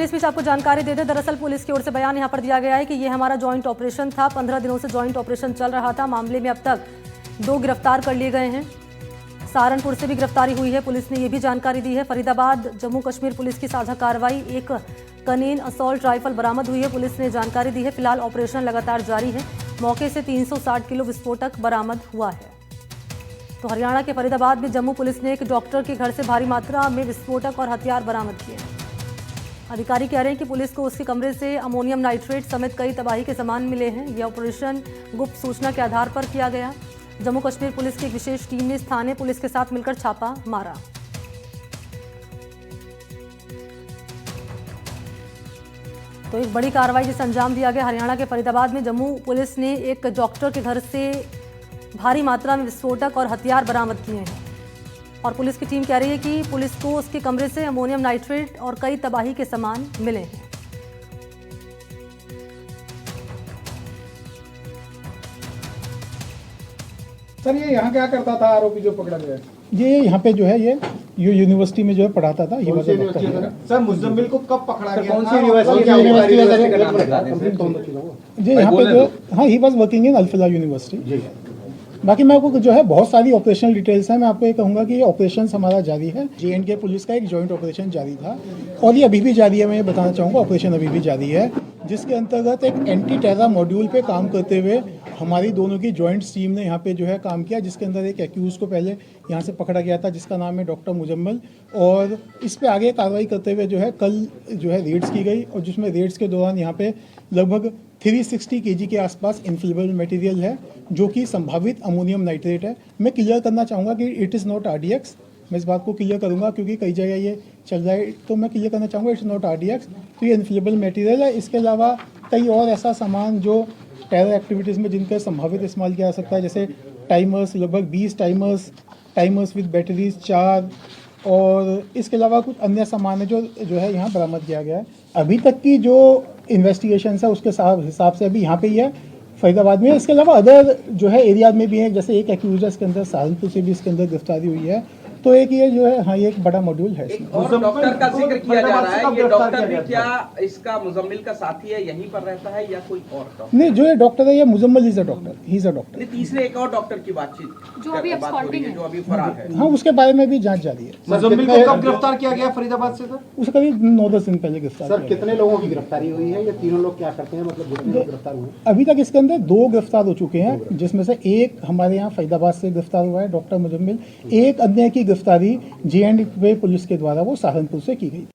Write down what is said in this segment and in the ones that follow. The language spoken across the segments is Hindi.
इस बीच आपको जानकारी दे दें, दरअसल पुलिस की ओर से बयान यहां पर दिया गया है कि ये हमारा जॉइंट ऑपरेशन था। 15 दिनों से जॉइंट ऑपरेशन चल रहा था। मामले में अब तक 2 गिरफ्तार कर लिए गए हैं। सहारनपुर से भी गिरफ्तारी हुई है। पुलिस ने ये भी जानकारी दी है। फरीदाबाद जम्मू कश्मीर पुलिस की साझा कार्रवाई, एक कनीन असॉल्ट राइफल बरामद हुई है। पुलिस ने जानकारी दी है। फिलहाल ऑपरेशन लगातार जारी है। मौके से 360 किलो विस्फोटक बरामद हुआ है। तो हरियाणा के फरीदाबाद में जम्मू पुलिस ने एक डॉक्टर के घर से भारी मात्रा में विस्फोटक और हथियार बरामद किए हैं। अधिकारी कह रहे हैं कि पुलिस को उसके कमरे से अमोनियम नाइट्रेट समेत कई तबाही के सामान मिले हैं। यह ऑपरेशन गुप्त सूचना के आधार पर किया गया। जम्मू कश्मीर पुलिस की एक विशेष टीम ने स्थानीय पुलिस के साथ मिलकर छापा मारा। तो एक बड़ी कार्रवाई जिसे अंजाम दिया गया हरियाणा के फरीदाबाद में। जम्मू पुलिस ने एक डॉक्टर के घर से भारी मात्रा में विस्फोटक और हथियार बरामद किए हैं और पुलिस की टीम कह रही है कि पुलिस को उसके कमरे से अमोनियम नाइट्रेट और कई तबाही के सामान मिले हैं। सर ये यहाँ क्या करता था आरोपी जो पकड़ा गया? ये यहाँ पे जो है ये यूनिवर्सिटी में जो है पढ़ाता था। ये सर मुजम्मिल को कब पकड़ा गया? कौन सी यूनिवर्सिटी? जी यहाँ पे जो हाँ he was working in Al-Falah university. बाकी मैं आपको जो है बहुत सारी ऑपरेशनल डिटेल्स हैं। मैं आपको ये कहूँगा कि ये ऑपरेशन हमारा जारी है। J&K पुलिस का एक जॉइंट ऑपरेशन जारी था और ये अभी भी जारी है। मैं ये बताना चाहूँगा ऑपरेशन अभी भी जारी है, जिसके अंतर्गत एक एंटी टेरर मॉड्यूल पे काम करते हुए हमारी दोनों की जॉइंट टीम ने यहाँ पे जो है काम किया, जिसके अंदर एक एक्यूज को पहले यहाँ से पकड़ा गया था जिसका नाम है डॉक्टर मुजम्मिल, और इस पे आगे कार्रवाई करते हुए जो है कल जो है रेड्स की गई और जिसमें रेड्स के दौरान यहाँ पे लगभग 360 kg के आसपास इन्फ्लेमेबल मटेरियल है जो कि संभावित अमोनियम नाइट्रेट है। मैं क्लियर करना चाहूँगा कि इट इज़ नॉट RDX। मैं इस बात को क्लियर करूँगा क्योंकि कई जगह ये चल रहा है, तो मैं क्लियर करना चाहूँगा इट्स नॉट RDX। तो ये इन्फ्लेमेबल मटेरियल है। इसके अलावा कई और ऐसा सामान जो टेरर एक्टिविटीज़ में जिनका संभावित इस्तेमाल किया जा सकता है, जैसे टाइमर्स, लगभग 20 टाइमर्स विद बैटरीज 4, और इसके अलावा कुछ अन्य सामान है जो है यहाँ बरामद किया गया है। अभी तक की जो इन्वेस्टिगेशन है उसके हिसाब से अभी यहाँ पे ही है फरीदाबाद में। इसके अलावा अदर जो है एरियाज में भी है, जैसे एक एक्यूज है इसके अंदर सहारनपुर से भी इसके अंदर गिरफ्तारी हुई है। तो एक ये जो है हाँ ये एक बड़ा मॉड्यूल है। और डॉक्टर का जिक्र किया जा रहा है, ये डॉक्टर भी क्या इसका मुजम्मिल का साथी है, यहीं पर रहता है या कोई और डॉक्टर? नहीं, जो ये डॉक्टर है ये Muzammil is a doctor, he is a doctor. तीसरे एक और डॉक्टर की बातचीत जो अभी जो अभी फरार है, हाँ उसके बारे में भी जांच जारी है। मुजम्मिल को कब गिरफ्तार किया गया फरीदाबाद से? सर उसे करीब 9-10 दिन पहले गिरफ्तार। सर कितने लोगों की गिरफ्तारी हुई है? ये तीनों लोग क्या करते हैं, मतलब जितने लोग गिरफ्तार हुए? अभी तक इसके अंदर 2 गिरफ्तार हो चुके हैं, जिसमें से एक हमारे यहाँ फरीदाबाद से गिरफ्तार हुआ है डॉक्टर मुजम्मिल। एक अन्य की गिरफ्तारी J&K पुलिस के द्वारा वो सहारनपुर से की गई।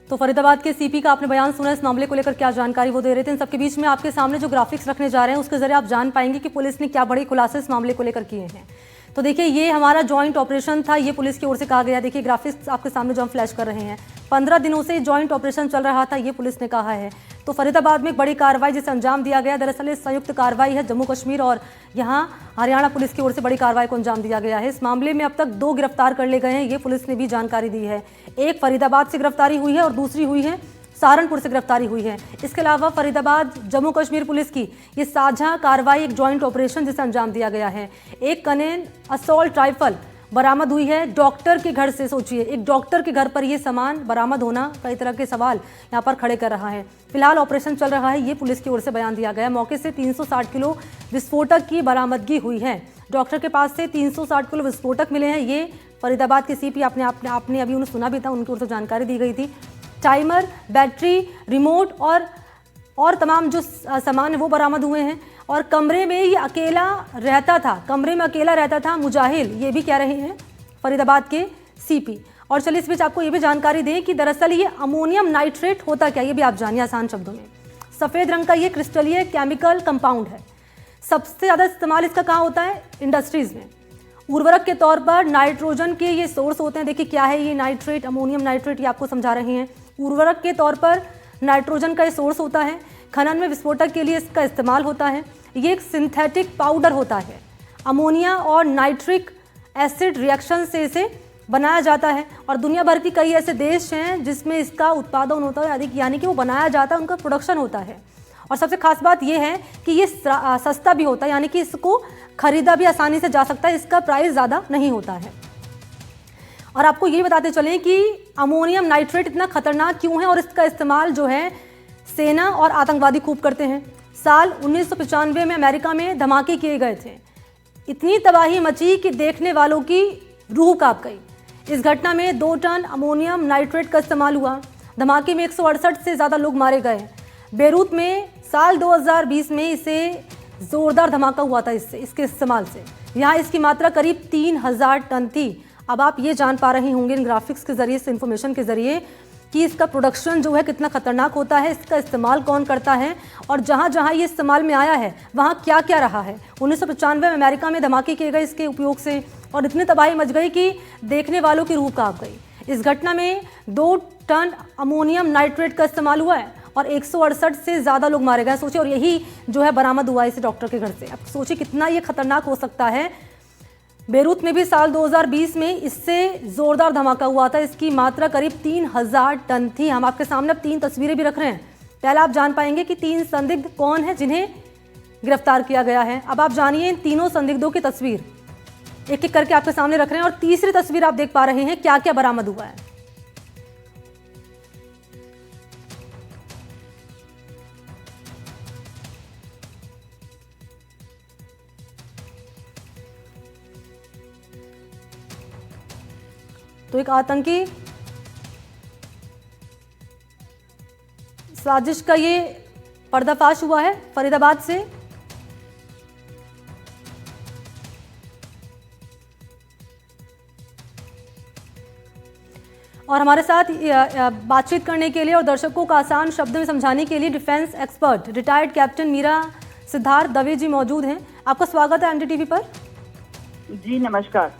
तो फरीदाबाद के सीपी का आपने बयान सुना। इस मामले को लेकर क्या जानकारी वो दे रहे थे। इन सबके बीच में आपके सामने जो ग्राफिक्स रखने जा रहे हैं उसके जरिए आप जान पाएंगे कि पुलिस ने क्या बड़े खुलासे इस मामले को लेकर किए हैं। तो देखिए ये हमारा जॉइंट ऑपरेशन था, ये पुलिस की ओर से कहा गया। देखिए ग्राफिक्स आपके सामने जो हम फ्लैश कर रहे हैं, 15 दिनों से जॉइंट ऑपरेशन चल रहा था, ये पुलिस ने कहा है। तो फरीदाबाद में एक बड़ी कार्रवाई जिसे अंजाम दिया गया। दरअसल ये संयुक्त कार्रवाई है, जम्मू कश्मीर और यहाँ हरियाणा पुलिस की ओर से बड़ी कार्रवाई को अंजाम दिया गया है। इस मामले में अब तक 2 गिरफ्तार कर लिए गए हैं, ये पुलिस ने भी जानकारी दी है। एक फरीदाबाद से गिरफ्तारी हुई है और दूसरी हुई है सहारनपुर से गिरफ्तारी हुई है। इसके अलावा फरीदाबाद जम्मू कश्मीर पुलिस की ये साझा कार्रवाई, एक जॉइंट ऑपरेशन जिसे अंजाम दिया गया है। एक कनेन असॉल्ट राइफल बरामद हुई है डॉक्टर के घर से। सोचिए एक डॉक्टर के घर पर ये सामान बरामद होना कई तरह के सवाल यहाँ पर खड़े कर रहा है। फिलहाल ऑपरेशन चल रहा है, ये पुलिस की ओर से बयान दिया गया। मौके से 360 किलो विस्फोटक की बरामदगी हुई है। डॉक्टर के पास से 360 किलो विस्फोटक मिले हैं। ये फरीदाबाद के सीपी आपने अभी उन्हें सुना भी था, उनकी ओर से जानकारी दी गई थी। टाइमर, बैटरी, रिमोट और तमाम जो सामान है वो बरामद हुए हैं। और कमरे में ये अकेला रहता था, कमरे में अकेला रहता था मुजाहिल, ये भी कह रहे हैं फरीदाबाद के सीपी। और चलिए इस बीच आपको ये भी जानकारी दें कि दरअसल ये अमोनियम नाइट्रेट होता क्या, ये भी आप जानिए आसान शब्दों में। सफ़ेद रंग का ये क्रिस्टलीय केमिकल कंपाउंड है। सबसे ज़्यादा इस्तेमाल इसका कहाँ होता है? इंडस्ट्रीज़ में। उर्वरक के तौर पर नाइट्रोजन के ये सोर्स होते हैं। देखिए क्या है ये नाइट्रेट, अमोनियम नाइट्रेट, ये आपको समझा रहे हैं। उर्वरक के तौर पर नाइट्रोजन का ये सोर्स होता है। खनन में विस्फोटक के लिए इसका इस्तेमाल होता है। ये एक सिंथेटिक पाउडर होता है। अमोनिया और नाइट्रिक एसिड रिएक्शन से इसे बनाया जाता है और दुनिया भर की कई ऐसे देश हैं जिसमें इसका उत्पादन होता है, यानी कि वो बनाया जाता है, उनका प्रोडक्शन होता है। और सबसे खास बात यह है कि ये सस्ता भी होता है, यानी कि इसको खरीदा भी आसानी से जा सकता है, इसका प्राइस ज़्यादा नहीं होता है। और आपको ये बताते चलें कि अमोनियम नाइट्रेट इतना खतरनाक क्यों है और इसका इस्तेमाल जो है सेना और आतंकवादी खूब करते हैं। साल 1995 में अमेरिका में धमाके किए गए थे, इतनी तबाही मची कि देखने वालों की रूह कांप गई। इस घटना में 2 टन अमोनियम नाइट्रेट का इस्तेमाल हुआ। धमाके में 168 से ज़्यादा लोग मारे गए। बेरूत में साल 2020 में इसे जोरदार धमाका हुआ था इसके इस्तेमाल से। यहाँ इसकी मात्रा करीब 3000 टन थी। अब आप ये जान पा रहे होंगे इन ग्राफिक्स के जरिए, इस इंफॉर्मेशन के जरिए कि इसका प्रोडक्शन जो है कितना खतरनाक होता है, इसका इस्तेमाल कौन करता है और जहाँ जहाँ ये इस्तेमाल में आया है वहाँ क्या क्या रहा है। 1995 में अमेरिका में धमाके किए गए इसके उपयोग से और इतनी तबाही मच गई कि देखने वालों की रूह कांप गई। इस घटना में 2 टन अमोनियम नाइट्रेट का इस्तेमाल हुआ है और 168 से ज़्यादा लोग मारे गए। सोचिए, और यही जो है बरामद हुआ इस डॉक्टर के घर से। अब सोचिए कितना ये खतरनाक हो सकता है। बेरूत में भी साल 2020 में इससे जोरदार धमाका हुआ था। इसकी मात्रा करीब 3000 टन थी। हम आपके सामने अब 3 तस्वीरें भी रख रहे हैं। पहले आप जान पाएंगे कि 3 संदिग्ध कौन है जिन्हें गिरफ्तार किया गया है। अब आप जानिए इन तीनों संदिग्धों की तस्वीर एक एक करके आपके सामने रख रहे हैं और तीसरी तस्वीर आप देख पा रहे हैं क्या क्या बरामद हुआ है। तो एक आतंकी साजिश का ये पर्दाफाश हुआ है फरीदाबाद से। और हमारे साथ बातचीत करने के लिए और दर्शकों को आसान शब्दों में समझाने के लिए defence expert retired captain Meera Siddharth Dave ji मौजूद हैं। आपका स्वागत है एनडीटीवी पर। जी नमस्कार।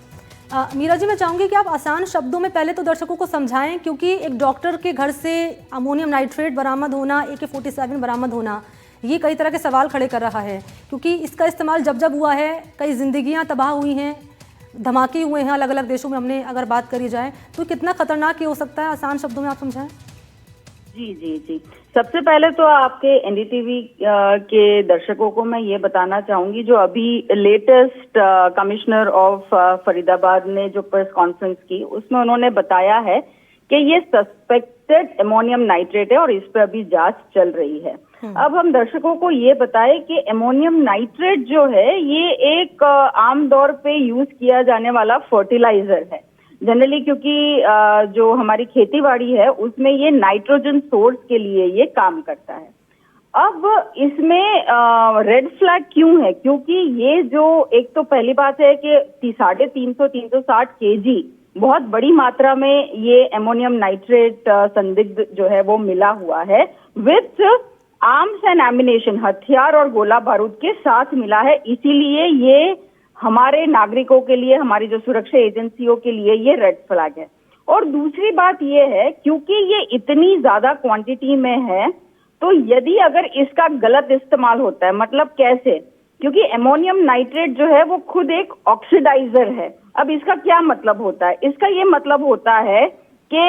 मीरा जी, मैं चाहूंगी कि आप आसान शब्दों में पहले तो दर्शकों को समझाएं, क्योंकि एक डॉक्टर के घर से अमोनियम नाइट्रेट बरामद होना, AK-47 बरामद होना, ये कई तरह के सवाल खड़े कर रहा है। क्योंकि इसका इस्तेमाल जब जब हुआ है कई जिंदगियां तबाह हुई हैं, धमाके हुए हैं अलग अलग देशों में। हमने अगर बात करी जाए तो कितना खतरनाक ये हो सकता है, आसान शब्दों में आप समझाएं। जी जी जी, सबसे पहले तो आपके एनडीटीवी के दर्शकों को मैं ये बताना चाहूंगी, जो अभी लेटेस्ट कमिश्नर ऑफ फरीदाबाद ने जो प्रेस कॉन्फ्रेंस की, उसमें उन्होंने बताया है कि ये सस्पेक्टेड अमोनियम नाइट्रेट है और इस पर अभी जांच चल रही है। अब हम दर्शकों को ये बताएं कि अमोनियम नाइट्रेट जो है ये एक आम तौर पे यूज किया जाने वाला फर्टिलाइजर है जनरली, क्योंकि जो हमारी खेतीबाड़ी है उसमें ये नाइट्रोजन सोर्स के लिए ये काम करता है। अब इसमें रेड फ्लैग क्यों है? क्योंकि ये जो एक तो पहली बात है कि 350-360 kg बहुत बड़ी मात्रा में ये अमोनियम नाइट्रेट संदिग्ध जो है वो मिला हुआ है विथ आर्म्स एंड एमिनेशन, हथियार और गोला बारूद के साथ मिला है। इसीलिए ये हमारे नागरिकों के लिए, हमारी जो सुरक्षा एजेंसियों के लिए ये रेड फ्लैग है। और दूसरी बात ये है, क्योंकि ये इतनी ज्यादा क्वांटिटी में है, तो यदि अगर इसका गलत इस्तेमाल होता है, मतलब कैसे? क्योंकि अमोनियम नाइट्रेट जो है वो खुद एक ऑक्सीडाइजर है। अब इसका क्या मतलब होता है? इसका ये मतलब होता है कि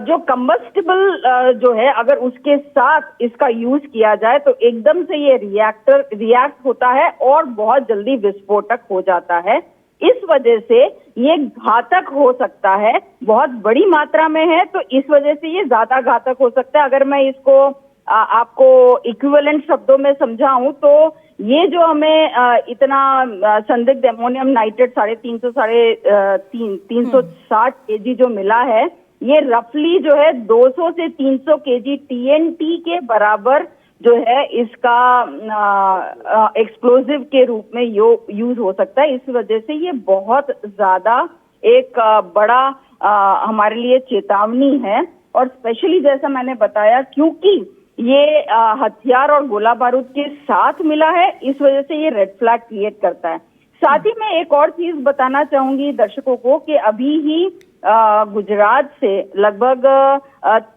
जो कंबस्टिबल जो है अगर उसके साथ इसका यूज किया जाए तो एकदम से ये रिएक्ट होता है और बहुत जल्दी विस्फोटक हो जाता है। इस वजह से ये घातक हो सकता है, बहुत बड़ी मात्रा में है तो इस वजह से ये ज्यादा घातक हो सकता है। अगर मैं इसको आपको इक्विवेलेंट शब्दों में समझाऊं तो ये जो हमें इतना संदिग्ध अमोनियम नाइट्रेट 360 kg जो मिला है, ये रफली जो है 200 से 300 kg TNT के बराबर जो है इसका एक्सप्लोजिव के रूप में यूज हो सकता है। इस वजह से ये बहुत ज्यादा एक बड़ा हमारे लिए चेतावनी है। और स्पेशली जैसा मैंने बताया, क्योंकि ये हथियार और गोला बारूद के साथ मिला है, इस वजह से ये रेड फ्लैग क्रिएट करता है। साथ ही मैं एक और चीज बताना चाहूंगी दर्शकों को कि अभी ही गुजरात से लगभग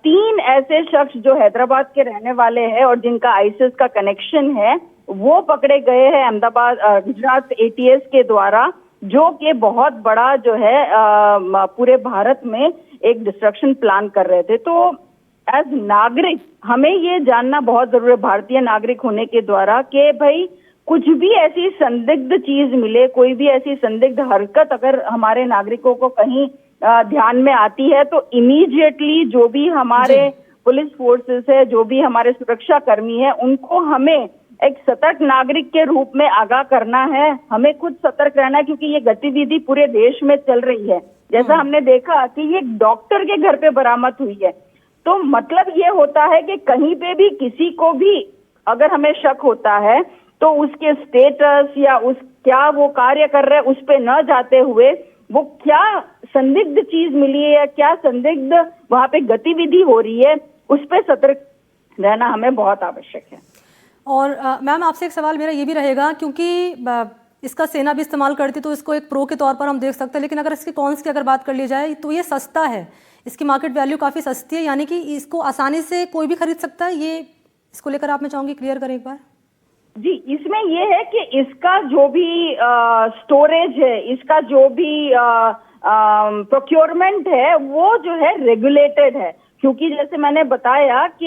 3 ऐसे शख्स जो हैदराबाद के रहने वाले हैं और जिनका आईसिस का कनेक्शन है, वो पकड़े गए हैं अहमदाबाद गुजरात ATS के द्वारा, जो कि बहुत बड़ा जो है पूरे भारत में एक डिस्ट्रक्शन प्लान कर रहे थे। तो एज नागरिक हमें ये जानना बहुत जरूरी है, भारतीय नागरिक होने के द्वारा, कि भाई कुछ भी ऐसी संदिग्ध चीज मिले, कोई भी ऐसी संदिग्ध हरकत अगर हमारे नागरिकों को कहीं ध्यान में आती है तो इमीडिएटली जो भी हमारे पुलिस फोर्सेस है, जो भी हमारे सुरक्षा कर्मी है, उनको हमें एक सतर्क नागरिक के रूप में आगाह करना है। हमें खुद सतर्क रहना है क्योंकि ये गतिविधि पूरे देश में चल रही है। जैसा हमने देखा कि ये डॉक्टर के घर पे बरामद हुई है, तो मतलब ये होता है कि कहीं पे भी किसी को भी अगर हमें शक होता है तो उसके स्टेटस या उस क्या वो कार्य कर रहे हैं उस पे न जाते हुए वो क्या संदिग्ध चीज मिली है या क्या संदिग्ध वहां पे गतिविधि हो रही है उस पे सतर्क रहना हमें बहुत आवश्यक है। और मैम आपसे एक सवाल मेरा ये भी रहेगा, क्योंकि इसका सेना भी इस्तेमाल करती तो इसको एक प्रो के तौर पर हम देख सकते हैं, लेकिन अगर इसके कॉन्स की अगर बात कर ली जाए तो ये सस्ता है, इसकी मार्केट वैल्यू काफ़ी सस्ती है, यानी कि इसको आसानी से कोई भी खरीद सकता है। ये इसको लेकर आप मैं चाहूँगी क्लियर करें एक बार। जी, इसमें ये है कि इसका जो भी स्टोरेज है, इसका जो भी प्रोक्योरमेंट है वो जो है रेगुलेटेड है, क्योंकि जैसे मैंने बताया कि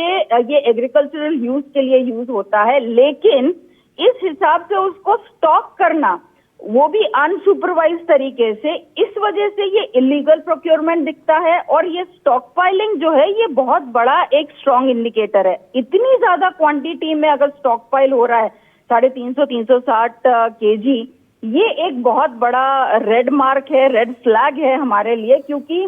ये एग्रीकल्चरल यूज के लिए यूज होता है, लेकिन इस हिसाब से उसको स्टॉक करना वो भी अनसुपरवाइज तरीके से, इस वजह से ये इलीगल प्रोक्योरमेंट दिखता है। और ये स्टॉक पाइलिंग जो है ये बहुत बड़ा एक स्ट्रॉन्ग इंडिकेटर है। इतनी ज्यादा क्वांटिटी में अगर स्टॉक पाइल हो रहा है 350-360 केजी, ये एक बहुत बड़ा रेड मार्क है, रेड फ्लैग है हमारे लिए, क्योंकि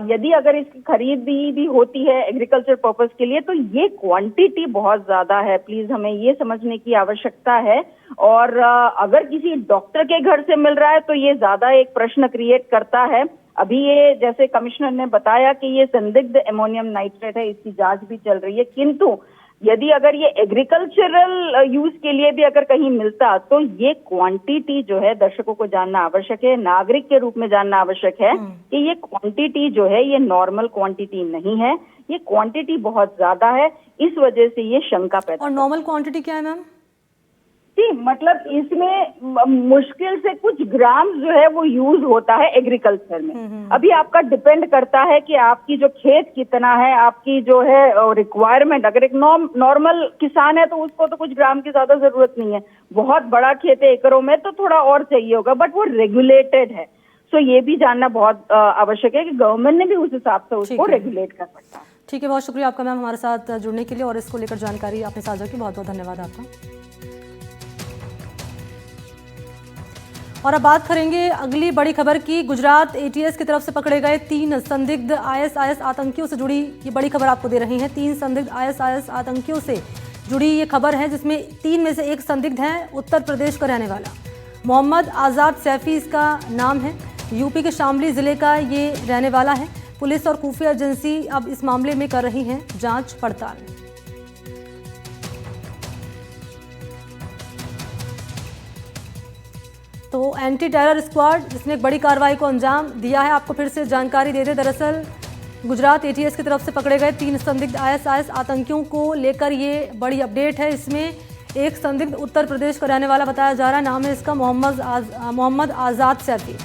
यदि अगर इसकी खरीदी भी होती है एग्रीकल्चर पर्पस के लिए तो ये क्वांटिटी बहुत ज्यादा है। प्लीज हमें ये समझने की आवश्यकता है। और अगर किसी डॉक्टर के घर से मिल रहा है तो ये ज्यादा एक प्रश्न क्रिएट करता है। अभी ये जैसे कमिश्नर ने बताया कि ये संदिग्ध अमोनियम नाइट्रेट है, इसकी जांच भी चल रही है, किंतु यदि अगर ये एग्रीकल्चरल यूज के लिए भी अगर कहीं मिलता तो ये क्वांटिटी जो है दर्शकों को जानना आवश्यक है, नागरिक के रूप में जानना आवश्यक है कि ये क्वांटिटी जो है ये नॉर्मल क्वांटिटी नहीं है, ये क्वांटिटी बहुत ज्यादा है। इस वजह से ये शंका पैदा। और नॉर्मल क्वांटिटी क्या है मैम? जी, मतलब इसमें मुश्किल से कुछ ग्राम जो है वो यूज होता है एग्रीकल्चर में। अभी आपका डिपेंड करता है कि आपकी जो खेत कितना है, आपकी जो है रिक्वायरमेंट। अगर एक नॉर्मल किसान है तो उसको तो कुछ ग्राम की ज्यादा जरूरत नहीं है, बहुत बड़ा खेत है एकड़ों में तो थोड़ा और चाहिए होगा, बट वो रेगुलेटेड है। सो ये भी जानना बहुत आवश्यक है कि गवर्नमेंट ने भी उस हिसाब से उसको रेगुलेट कर सकता है। ठीक है, बहुत शुक्रिया आपका मैम हमारे साथ जुड़ने के लिए और इसको लेकर जानकारी आपने साझा की, बहुत बहुत धन्यवाद आपका। और अब बात करेंगे अगली बड़ी खबर की। गुजरात एटीएस की तरफ से पकड़े गए 3 संदिग्ध आईएसआईएस आतंकियों से जुड़ी ये बड़ी खबर आपको दे रही है। 3 संदिग्ध आईएसआईएस आतंकियों से जुड़ी ये खबर है, जिसमें 3 में से एक संदिग्ध है उत्तर प्रदेश का रहने वाला मोहम्मद आज़ाद सैफी इसका नाम है। यूपी के शामली जिले का ये रहने वाला है। पुलिस और खुफिया एजेंसी अब इस मामले में कर रही हैं जांच पड़ताल। तो एंटी टेरर स्क्वाड जिसने एक बड़ी कार्रवाई को अंजाम दिया है, आपको फिर से जानकारी दे दें। दरअसल गुजरात एटीएस की तरफ से पकड़े गए 3 संदिग्ध आईएसआईएस आतंकियों को लेकर ये बड़ी अपडेट है। इसमें एक संदिग्ध उत्तर प्रदेश का रहने वाला बताया जा रहा है, नाम है इसका मोहम्मद आज़ाद सैफी।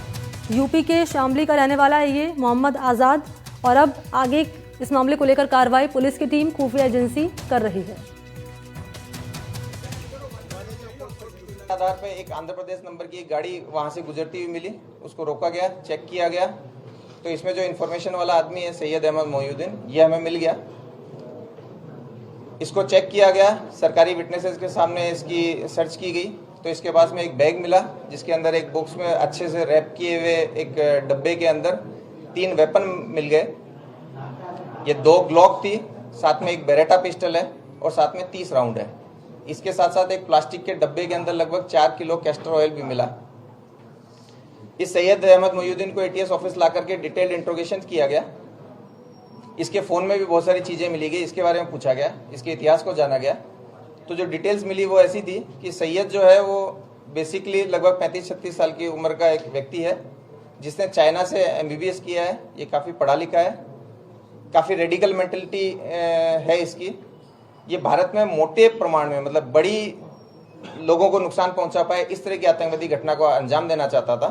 यूपी के शामली का रहने वाला है ये मोहम्मद आज़ाद। और अब आगे इस मामले को लेकर कार्रवाई पुलिस की टीम खुफिया एजेंसी कर रही है। आधार पे एक आंध्र प्रदेश नंबर की एक गाड़ी वहां से गुजरती हुई मिली, उसको रोका गया, चेक किया गया, तो इसमें जो इन्फॉर्मेशन वाला आदमी है सैयद अहमद मोहिउद्दीन, ये हमें मिल गया। इसको चेक किया गया, सरकारी विटनेसेस के सामने इसकी सर्च की गई, तो इसके पास में एक बैग मिला जिसके अंदर एक बॉक्स में अच्छे से रैप किए हुए एक डब्बे के अंदर 3 वेपन मिल गए। ये 2 ग्लॉक थी, साथ में एक बेरेटा पिस्टल है और साथ में 30 राउंड है। इसके साथ साथ एक प्लास्टिक के डब्बे के अंदर लगभग 4 किलो कैस्टर ऑयल भी मिला। इस सैयद अहमद मोहिउद्दीन को एटीएस ऑफिस ला करके डिटेल्ड इंट्रोगेशन किया गया। इसके फोन में भी बहुत सारी चीजें मिली गई, इसके बारे में पूछा गया, इसके इतिहास को जाना गया। तो जो डिटेल्स मिली वो ऐसी थी कि सैयद जो है वो बेसिकली लगभग 35-36 साल की उम्र का एक व्यक्ति है, जिसने चाइना से MBBS किया है। ये काफ़ी पढ़ा लिखा है, काफ़ी रेडिकल मेंटलिटी है इसकी। ये भारत में मोटे प्रमाण में, मतलब बड़ी लोगों को नुकसान पहुंचा पाए, इस तरह की आतंकवादी घटना को अंजाम देना चाहता था।